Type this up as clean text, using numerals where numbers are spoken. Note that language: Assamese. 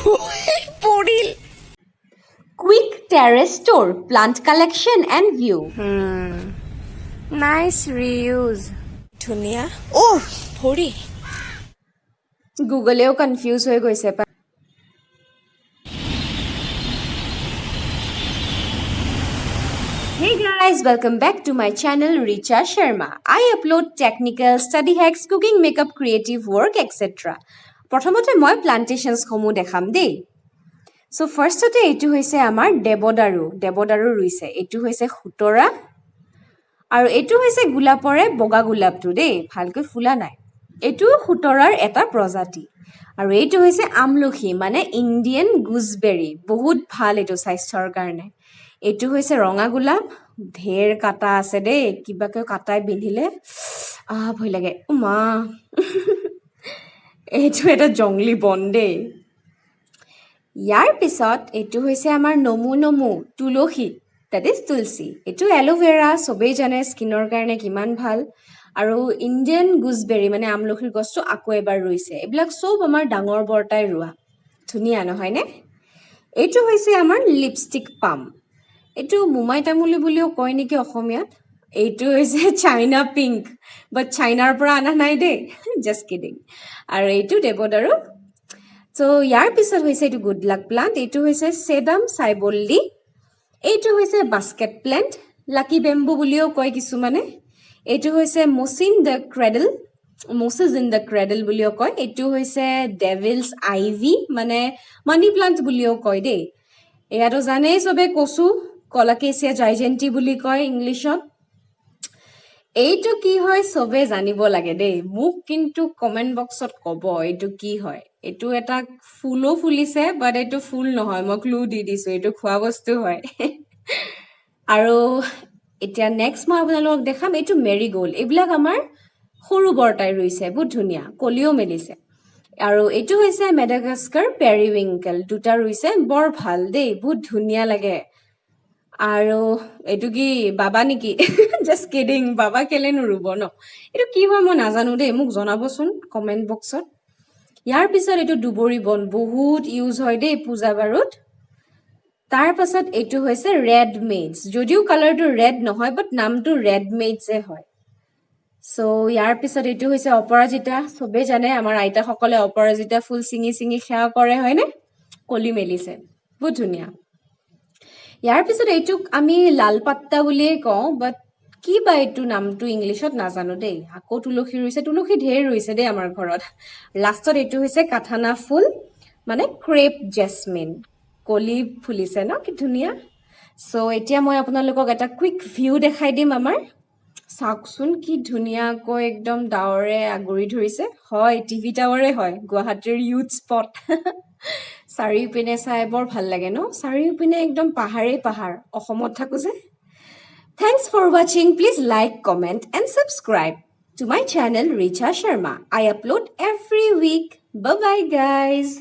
পৰিল Quick terrace store, plant collection and view. Nice reuse ধুনীয়া ভৰি গুগলেও কনফিউজ হৈ গৈছে Hey guys, welcome back to my channel Richa Sharma. I upload technical, study hacks, cooking, makeup, creative work, etc. প্ৰথমতে মই প্লান্টেশনস সমূহ দেখাম দেই সো ফাৰ্ষ্টতে এটো হৈছে আমাৰ দেৱদাৰু ৰুইছে এটো হৈছে খুতৰা আৰু এটো হৈছে গোলাপৰে বগা গোলাপটো দেই ভালকৈ ফুলা নাই এটো খুতৰাৰ এটা প্ৰজাতি আৰু এটো হৈছে আমলখি মানে ইণ্ডিয়ান গুজবেৰী বহুত ভাল এটো স্বাস্থ্যৰ কাৰণে এটো হৈছে ৰঙা গোলাপ ঢেৰ কাটা আছে দেই কিবাকৈ কাটাই বিন্ধিলে ভয় লাগে মা এটো এটা জংলী বন দেই ইয়াৰ পিছত এটো হৈছে আমাৰ নমু তুলসী that is তুলসী এটো এলোভেৰা সবেই জানে স্কিনৰ কাৰণে কিমান ভাল আৰু ইণ্ডিয়ান গুজবেৰী মানে আমলখিৰ গছটো আকৌ এবাৰ ৰুইছে এইবিলাক সব আমাৰ ডাঙৰ বৰটাই ৰুৱা ধুনীয়া নহয় নে এটো হৈছে আমাৰ লিপষ্টিক পাম এটো মুমাই তামুলি বুলিও কয় নেকি অসমীয়াত এইটো হৈছে চাইনা পিংক বাট চাইনাৰ পৰা আনা নাই দেই জাস্ট কিডিং আৰু এইটো দেৱদাৰু সো ইয়াৰ পিছত হৈছে এইটো গুড লাক প্লান্ট এইটো হৈছে সেডাম সাইবল্ডি এইটো হৈছে বাস্কেট প্লান্ট লাকি বেম্বু বুলিও কয় কিছুমানে এইটো হৈছে মোছিস ইন দ্য ক্ৰেডল বুলিও কয় এইটো হৈছে ডেভিলছ আইভি মানে মানি প্লান্ট বুলিও কয় দেই এয়াতো জানেই সবে কচু কলাকেচিয়া জাইজেন্টি বুলি কয় ইংলিছত এইটো কি হয় সবে জানিব লাগে দেই মোক কিন্তু কমেন্ট বক্সত কব এইটো কি হয় এইটো এটা ফুলো ফুলিছে বাট এইটো ফুল নহয় মই ক্লু দি দিছো এইটো খোৱা বস্তু হয় আৰু এতিয়া নেক্সট মই আপোনালোকক দেখাম এইটো মেৰিগোল্ড এইবিলাক আমাৰ সৰু বৰটাই ৰুইছে বহুত ধুনীয়া কলিও মেলিছে আৰু এইটো হৈছে মেডাগাস্কাৰ পেৰিউইংকেল দুটা ৰুইছে বৰ ভাল দেই বহুত ধুনীয়া লাগে আৰু এইটো কি বাবা নেকি জাস্ট কিডিং বাবা কেলে নুৰুব ন এইটো কি হয় মই নাজানো দেই মোক জনাবচোন কমেন্ট বক্সত ইয়াৰ পিছত এইটো দুবৰি বন বহুত ইউজ হয় দেই পূজা বাৰুত তাৰ পাছত এইটো হৈছে ৰেড মেইডছ যদিও কালাৰটো ৰেড নহয় বাট নামটো ৰেড মেইডছে হয় সো ইয়াৰ পিছত এইটো হৈছে অপৰাজিতা সবে জানে আমাৰ আইতা সকলে অপৰাজিতা ফুল চিঙি সেৱা কৰে হয়নে কলি মেলিছে বহুত ধুনীয়া ইয়াৰ পিছত এইটোক আমি লাল পাত্তা বুলিয়ে কওঁ বাট কি বা এইটো নামটো ইংলিছত নাজানো দেই আকৌ তুলসী ৰুইছে তুলসী ঢেৰ ৰুইছে দেই আমাৰ ঘৰত লাষ্টত এইটো হৈছে কাঠানা ফুল মানে ক্ৰেপ জেসমিন কলি ফুলিছে ন কি ধুনীয়া সো এতিয়া মই আপোনালোকক এটা কুইক ভিউ দেখাই দিম আমাৰ চাওকচোন কি ধুনীয়াকৈ একদম ডাৱৰে আগুৰি ধৰিছে হয় টিভি টাৱাৰে হয় গুৱাহাটীৰ ইউথ স্পট চাৰিওপিনে চাই বৰ ভাল লাগে ন চাৰিওপিনে একদম পাহাৰ অসমত থাকো যে Thanks for watching. Please like, comment and subscribe to my channel Richa Sharma. I upload every week. Bye bye guys.